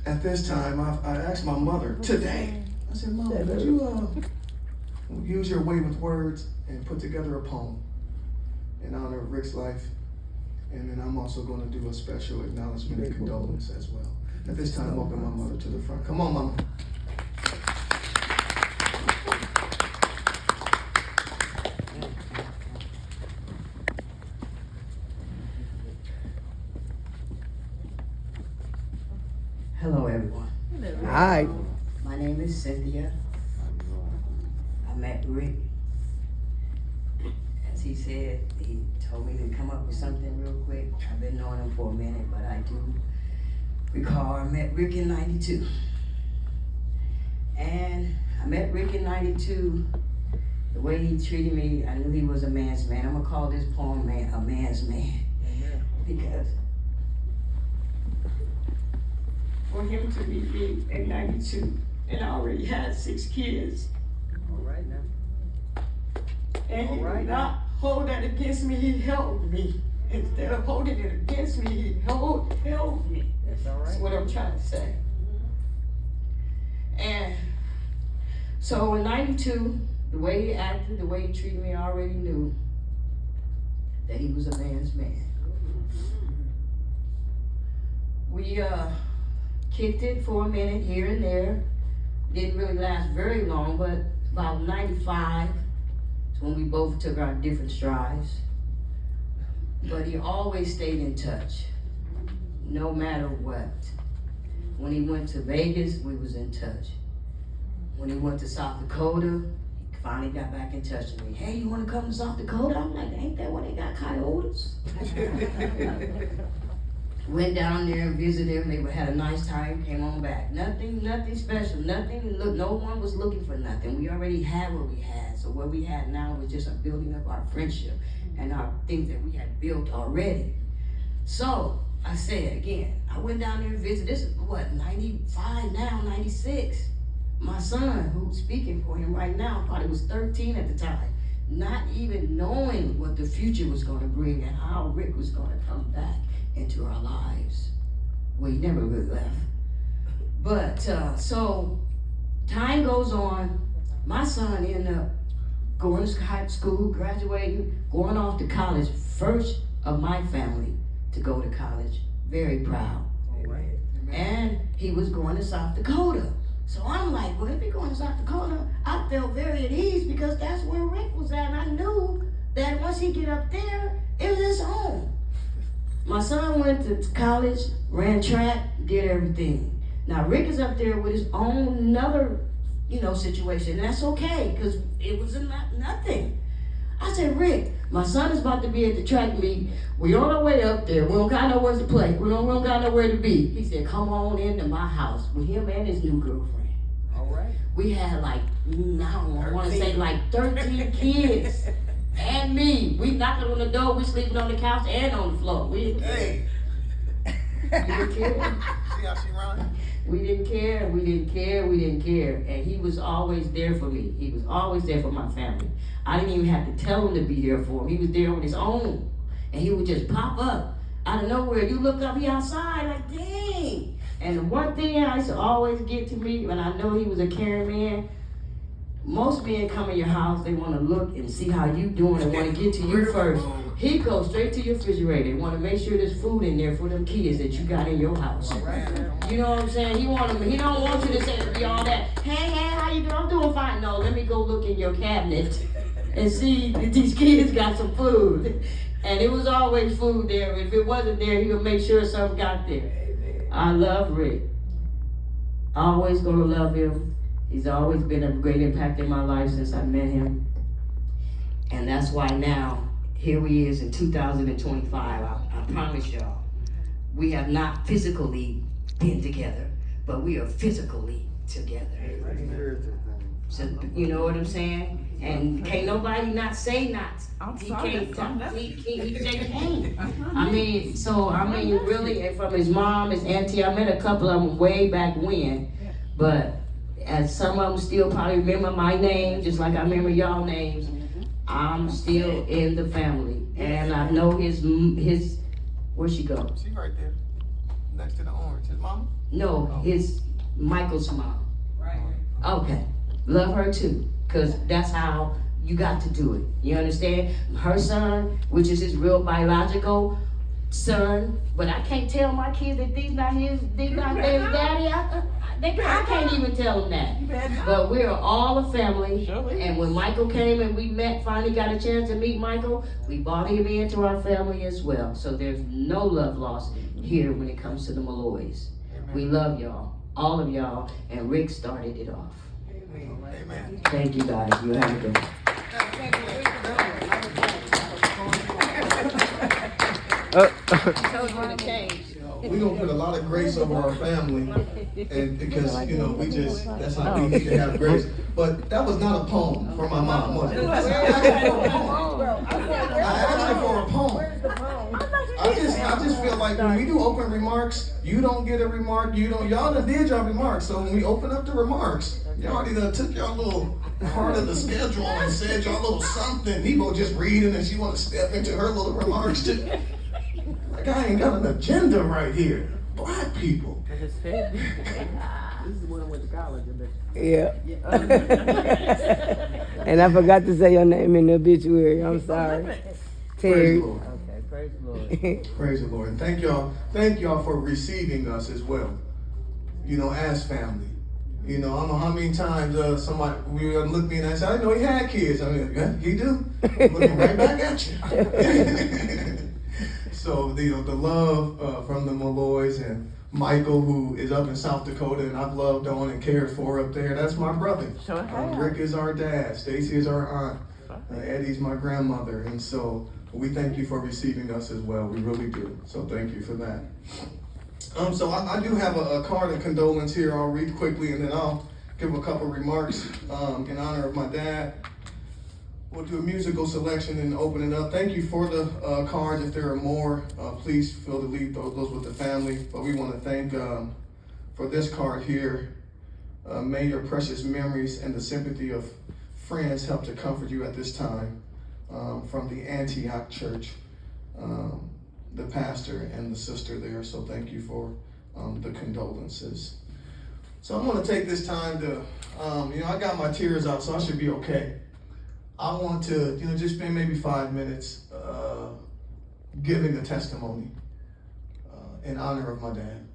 at this time, I asked my mother today, I said, Mom, would you use your way with words and put together a poem in honor of Rick's life? And then I'm also going to do a special acknowledgement and condolence as well. At this time, welcome my mother to the front. Come on, Mama. Hello, everyone. Hi. My name is Cynthia. I met Rick. As he said, he told me to come up with something real quick. I've been knowing him for a minute, but I do recall I met Rick in 92. And I met Rick in 92. The way he treated me, I knew he was a man's man. I'm going to call this poem man a man's man. Because for him to meet me in 92, and I already had 6 kids. All right now. And he All right. did not hold that against me, he held me. Instead of holding it against me, he held me. That's all right. That's what I'm trying to say. And so in 92, the way he acted, the way he treated me, I already knew that he was a man's man. We kicked it for a minute here and there. Didn't really last very long, but about 95 is when we both took our different strides. But he always stayed in touch, no matter what. When he went to Vegas, we was in touch. When he went to South Dakota, he finally got back in touch with me. Hey, you want to come to South Dakota? I'm like, ain't that where they got coyotes? Went down there and visited him. They had a nice time, came on back. Nothing special, nothing. Look, no one was looking for nothing. We already had what we had. So what we had now was just a building of our friendship and our things that we had built already. So I said again, I went down there and visited. This is what, 95 now, 96. My son, who's speaking for him right now, probably was 13 at the time, not even knowing what the future was going to bring and how Rick was going to come back into our lives. We never really left. But so time goes on. My son ended up going to high school, graduating, going off to college. First of my family to go to college. Very proud. All right. And he was going to South Dakota. So I'm like, well, if he's going to South Dakota, I felt very at ease because that's where Rick was at. And I knew that once he get up there, it was his home. My son went to college, ran track, did everything. Now Rick is up there with his own another, situation. And that's okay, because it was nothing. I said, Rick, my son is about to be at the track meet. We on our way up there. We don't got nowhere to play. We don't got nowhere to be. He said, come on into my house with him and his new girlfriend. All right. We had I want to say 13 kids. And me. We knocked on the door, we sleeping on the couch and on the floor. We didn't care. We didn't care. See how she run? We didn't care. And he was always there for me. He was always there for my family. I didn't even have to tell him to be there for him. He was there on his own. And he would just pop up out of nowhere. You look up, he outside, like, dang. And the one thing I used to always get to me, when I know he was a caring man, most men come in your house, they want to look and see how you doing and want to get to you first. He goes straight to your refrigerator and want to make sure there's food in there for them kids that you got in your house. You know what I'm saying? He don't want you to say to be all that, hey, how you doing? I'm doing fine. No, let me go look in your cabinet and see if these kids got some food. And it was always food there. If it wasn't there, he would make sure something got there. I love Rick. Always gonna love him. He's always been a great impact in my life since I met him. And that's why now, here he is in 2025. I promise y'all, we have not physically been together, but we are physically together. So, you know what I'm saying? And can't nobody not say not. He can't. I mean, really, and from his mom, his auntie, I met a couple of them way back when, but as some of them still probably remember my name, just like I remember y'all names, I'm still in the family. And I know his, where'd she go? She right there. next to the orange? His mama? No, his Michael's mom. Right. Okay. Love her too, because that's how you got to do it. You understand? Her son, which is his real biological son, but I can't tell my kids that these not their daddy. I can't even tell them that. But we're all a family. And when Michael came and we met, finally got a chance to meet Michael, we brought him into our family as well. So there's no love lost here when it comes to the Malloys. We love y'all, all of y'all, and Rick started it off. Amen. Thank you guys. You have a good one. We're gonna put a lot of grace over our family, and because that's how we need to have grace. But that was not a poem for my mom, was it? I asked her for a poem. I just feel like when we do open remarks, you don't get a remark. Y'all done did your remarks. So when we open up the remarks, y'all already done took y'all little part of the schedule and said y'all little something. Nebo just reading and she want to step into her little remarks too. Like I ain't got an agenda right here. Black people. This is the one I went to college with. Yeah. And I forgot to say your name in the obituary. I'm sorry. Terry. Praise the Lord. Okay, praise the Lord. Praise the Lord. And thank y'all for receiving us as well. As family. I don't know how many times somebody looked at me and I said, I didn't know he had kids. I mean, yeah, he do. Looking right back at you. So the love from the Malloys and Michael, who is up in South Dakota, and I've loved on and cared for up there. That's my brother. Rick is our dad. Stacy is our aunt. Eddie's my grandmother. And so we thank you for receiving us as well. We really do. So thank you for that. So I do have a card of condolence here. I'll read quickly and then I'll give a couple remarks in honor of my dad. We'll do a musical selection and open it up. Thank you for the cards. If there are more, please feel to leave those with the family. But we want to thank for this card here. May your precious memories and the sympathy of friends help to comfort you at this time. From the Antioch Church, the pastor and the sister there. So thank you for the condolences. So I'm going to take this time to, I got my tears out, so I should be okay. I want to, just spend maybe 5 minutes giving a testimony in honor of my dad.